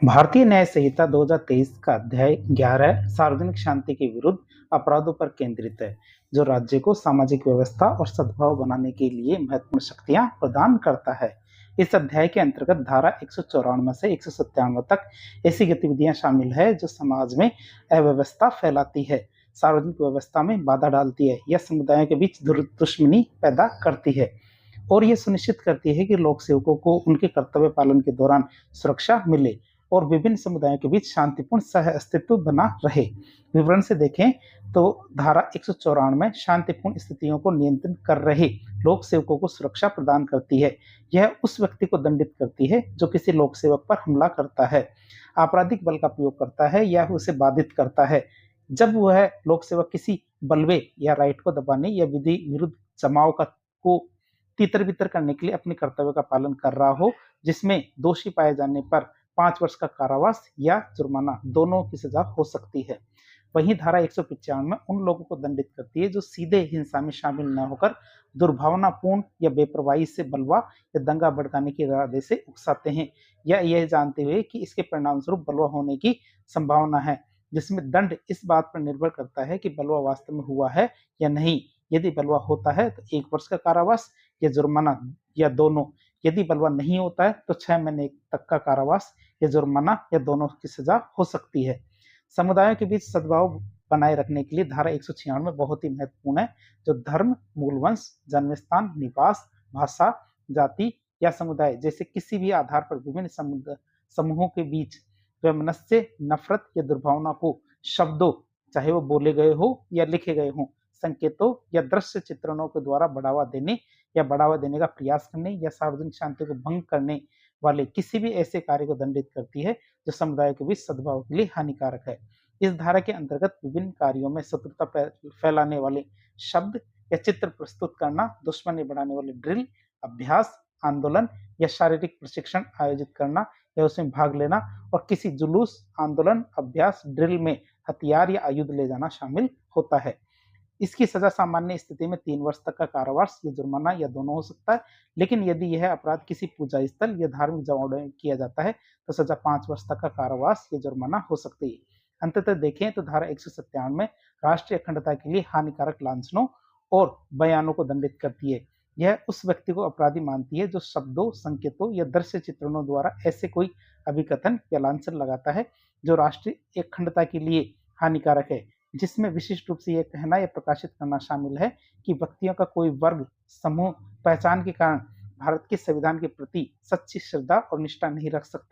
भारतीय न्याय संहिता 2023 का अध्याय 11 सार्वजनिक शांति के विरुद्ध अपराधों पर केंद्रित है, जो राज्य को सामाजिक व्यवस्था और सद्भाव बनाने के लिए महत्वपूर्ण शक्तियां प्रदान करता है। इस अध्याय के अंतर्गत धारा 194 से 197 तक ऐसी गतिविधियां शामिल है जो समाज में अव्यवस्था फैलाती है, सार्वजनिक व्यवस्था में बाधा डालती है या समुदायों के बीच दुश्मनी पैदा करती है और ये सुनिश्चित करती है कि लोक सेवकों को उनके कर्तव्य पालन के दौरान सुरक्षा मिले और विभिन्न समुदायों के बीच शांतिपूर्ण सह अस्तित्व बना रहे। विवरण से देखें तो धारा 194 में शांतिपूर्ण स्थितियों को नियंत्रित कर रहे लोक सेवकों को सुरक्षा प्रदान करती है। यह उस व्यक्ति को दंडित करती है जो किसी लोक सेवक पर हमला करता है, आपराधिक बल का प्रयोग करता है या उसे बाधित करता है। जब वह लोक सेवक किसी बलवे या राइट को दबाने या विधि विरुद्ध जमाव को तितर बितर करने के लिए अपने कर्तव्य का पालन कर रहा हो, जिसमें दोषी पाए जाने पर 5 वर्ष का कारावास या जुर्माना दोनों की सजा हो सकती है। वहीं धारा 195 में उन लोगों को दंडित करती है जो सीधे हिंसा में शामिल न होकर दुर्भावनापूर्ण या बेपरवाही से बलवा या दंगा भड़काने के इरादे से उकसाते हैं या यह जानते हुए कि इसके परिणाम स्वरूप बलवा होने की संभावना है, जिसमें दंड इस बात पर निर्भर करता है कि बलवा वास्तव में हुआ है या नहीं। यदि बलवा होता है तो 1 वर्ष का कारावास या जुर्माना या दोनों। यदि बलवा नहीं होता है तो 6 महीने तक का कारावास या जुर्माना या दोनों की सजा हो सकती है। समुदायों के बीच सद्भाव बनाए रखने के लिए धारा 196 बहुत ही महत्वपूर्ण है, जो धर्म, मूलवंश, जन्मस्थान, निवास, भाषा, जाति या समुदाय जैसे किसी भी आधार पर विभिन्न समूहों के बीच वैमनस्य, नफरत या दुर्भावना को शब्दों, चाहे वो बोले गए हो या लिखे गए हों, संकेतों या दृश्य चित्रणों के द्वारा बढ़ावा देने का प्रयास करने या सार्वजनिक शांति को भंग करने वाले किसी भी ऐसे कार्य को दंडित करती है जो समुदाय के बीच सद्भाव के लिए हानिकारक है। इस धारा के अंतर्गत विभिन्न कार्यों में शत्रुता फैलाने वाले शब्द या चित्र प्रस्तुत करना, दुश्मनी बढ़ाने वाले ड्रिल, अभ्यास, आंदोलन या शारीरिक प्रशिक्षण आयोजित करना या उसमें भाग लेना और किसी जुलूस, आंदोलन, अभ्यास, ड्रिल में हथियार या आयुध ले जाना शामिल होता है। इसकी सजा सामान्य स्थिति में 3 वर्ष तक का कारावास या जुर्माना या दोनों हो सकता है, लेकिन यदि यह अपराध किसी पूजा स्थल या धार्मिक जमावड़े में किया जाता है तो सजा 5 वर्ष तक का कारावास या जुर्माना हो सकती है। अंततः देखें तो धारा 197 में राष्ट्रीय अखंडता के लिए हानिकारक लांछनों और बयानों को दंडित करती है। यह उस व्यक्ति को अपराधी मानती है जो शब्दों, संकेतों या दृश्य चित्रणों द्वारा ऐसे कोई अभिकथन या लांछन लगाता है जो राष्ट्रीय अखंडता के लिए हानिकारक है, जिसमें विशिष्ट रूप से यह कहना या प्रकाशित करना शामिल है कि व्यक्तियों का कोई वर्ग, समूह पहचान के कारण भारत के संविधान के प्रति सच्ची श्रद्धा और निष्ठा नहीं रख सकता।